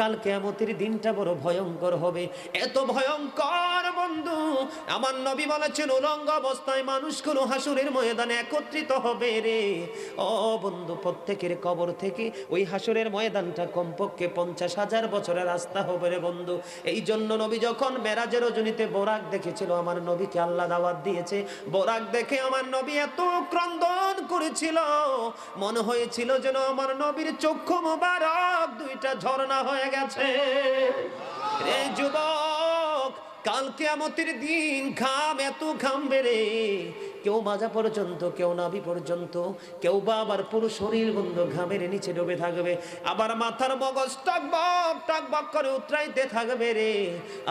কাল কিয়ামতের দিনটা বড় ভয়ঙ্কর হবে, এত ভয়ঙ্কর বন্ধু। আমার নবী বলেছেন উলঙ্গ অবস্থায় মানুষগুলো হাসরের ময়দানে একত্রিত হবে রে। ও বন্ধু, প্রত্যেকের কবর থেকে ওই হাসরের ময়দানটা কমপক্ষে 50,000 বছরের রাস্তা হবে রে বন্ধু। এই জন্য নবী যখন মেরাজের রজনীতে বোরাক দেখেছিল, আমার নবীকে আল্লাহ দাওয়াত দিয়েছে, বোরাক দেখে আমার নবী এত ক্রন্দন করেছিল, মনে হয়েছিল যেন আমার নবীর চক্ষু মোবারক দুইটা ঝর্ণা হয়ে গেছে। রে যুবক, কাল কিয়ামতের দিন ঘাম এত ঘামবে রে, কেউ মাজা পর্যন্ত, কেউ নাভি পর্যন্ত, কেউ বা আবার পুরো শরীর বন্ধু ঘামের নিচে ডুবে থাকবে, আবার মাথার মগজ টকবক টকবক করে উতরাইতে থাকবে রে।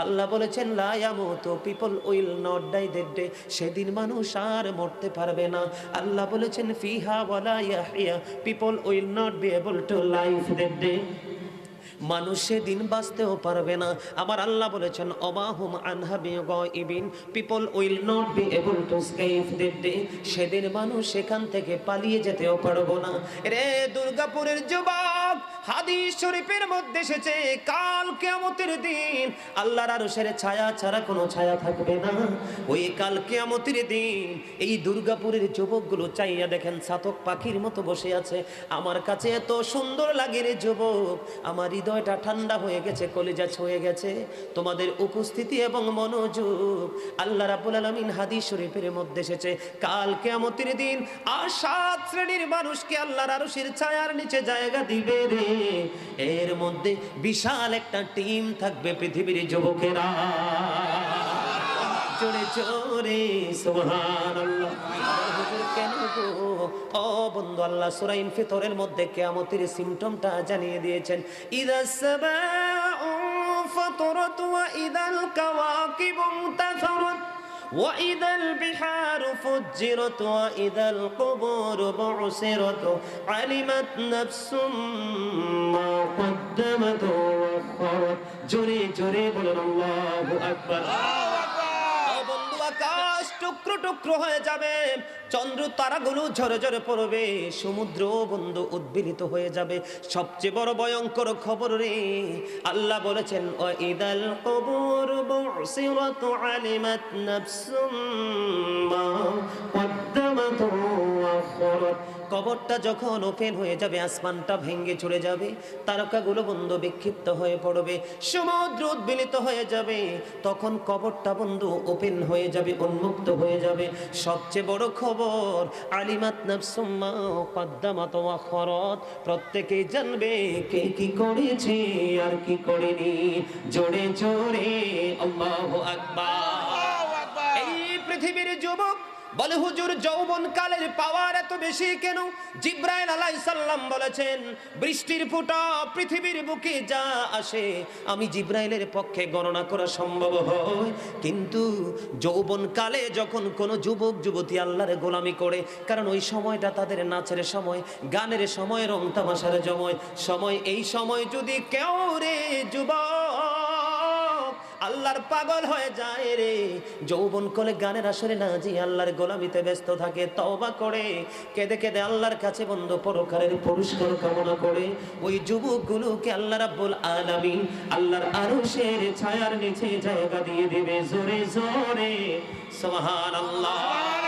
আল্লাহ বলেছেন লা ইয়ামুতু, people will not die that day, সেদিন মানুষ আর মরতে পারবে না। আল্লাহ বলেছেন ফিহা ওয়ালা ইয়াহইয়া, people will not be able to live that day, মানুষ সেদিন বাঁচতেও পারবে না। আমার আল্লাহ বলেছেন অমাহুম আনহা বিগাইবিন, people will not be able to escape that day, সেদিন মানুষ সেখান থেকে পালিয়ে যেতেও পারবো না রে। দুর্গাপুরের যুবক, হাদিস শরীফের মধ্যে এসেছে কাল কিয়ামতের দিন আল্লাহর আরশের ছায়া ছাড়া কোনো ছায়া থাকবে না। ওই কাল কিয়ামতের দিন এই দুর্গাপুরের যুবকগুলো চাইয়া দেখেন চাতক পাখির মতো বসে আছে। আমার কাছে এত সুন্দর লাগে রে যুবক, আমার হৃদয়টা ঠান্ডা হয়ে গেছে, কলিজা ছুঁয়ে গেছে তোমাদের উপস্থিতি এবং মনোযোগ। আল্লাহ রাব্বুল আলামিন হাদিস শরীফের মধ্যে এসেছে কাল কিয়ামতের দিন আর 7 শ্রেণীর মানুষকে আল্লাহর আরশের ছায়ার নিচে জায়গা দিবে রে। এর মধ্যে বিশাল একটা টিম থাকবে পৃথিবীর যুবকেরা। জোরে জোরে সুবহানাল্লাহ। কেন গো ও বন্ধু, আল্লাহ সূরা ইনফিতরের মধ্যে কিয়ামতের সিম্পটমটা জানিয়ে দিয়েছেন। ইদাস সামাউ ফাতরাত ওয়া ইদাল কাওয়াকিবু ইনতাসারাত ওয়া ইদাল বিহারু ফুজ্জিরাত ওয়া ইদাল কুবুরু বু'সিরাত আলিমাত নাফসুম মা কদ্দামাত ওয়া আখারাত। জোরে জোরে বলুন আল্লাহু আকবার। আকাশ টুকরো টুকরো হয়ে যাবে, চন্দ্র তারাগুলো ঝরে ঝরে পড়বে, সমুদ্র বন্ধু উদ্বেলিত হয়ে যাবে। সবচেয়ে বড় ভয়ঙ্কর খবর রে, আল্লাহ বলেছেন ওয়াইদাল কুবুর বু'সিরাত আলিমাত নাফসুম মা কদ্দামাত ওয়া আখারাত। কবরটা যখন ওপেন হয়ে যাবে, আসমানটা ভেঙে চলে যাবে, তারকাগুলো বন্ধু বিক্ষিপ্ত হয়ে পড়বে, সমুদ্র উদ্বেলিত হয়ে যাবে, তখন কবরটা বন্ধু ওপেন হয়ে যাবে, উন্মুক্ত হয়ে যাবে। সবচেয়ে বড় খবর আলিমাত নাফসুম মা কদ্দামাত ওয়া আখারাত, প্রত্যেকেই জানবে কে কি করেছে আর কি করেনি। জোরে জোরে আল্লাহু আকবার। এই পৃথিবীর যুবক বলে হুজুর যৌবন কালের পাওয়ার এত বেশি কেন? জিব্রাইল আলাইহিস সালাম বলেছেন বৃষ্টির ফোঁটা পৃথিবীর বুকে যা আসে আমি জিব্রাইলের পক্ষে গণনা করা সম্ভব হয়, কিন্তু যৌবন কালে যখন কোনো যুবক যুবতী আল্লাহর গোলামি করে, কারণ ওই সময়টা তাদের নাচের সময়, গানের সময়, রং তামাশার সময়, এই সময় যদি কেউ রে যুবক আল্লাহর পাগল হয়ে যায় রে, যৌবন কোলে গানের আসরে না যে আল্লাহর গোলামিতে ব্যস্ত থাকে, তওবা করে কেঁদে কেঁদে আল্লাহর কাছে বন্ধু পরকালের পুরস্কার কামনা করে, ওই যুবকগুলোকে আল্লাহ রাব্বুল আলামিন আল্লাহর আরশের ছায়ার নিচে জায়গা দিয়ে দিবে। জোরে জোরে সুবহানাল্লাহ।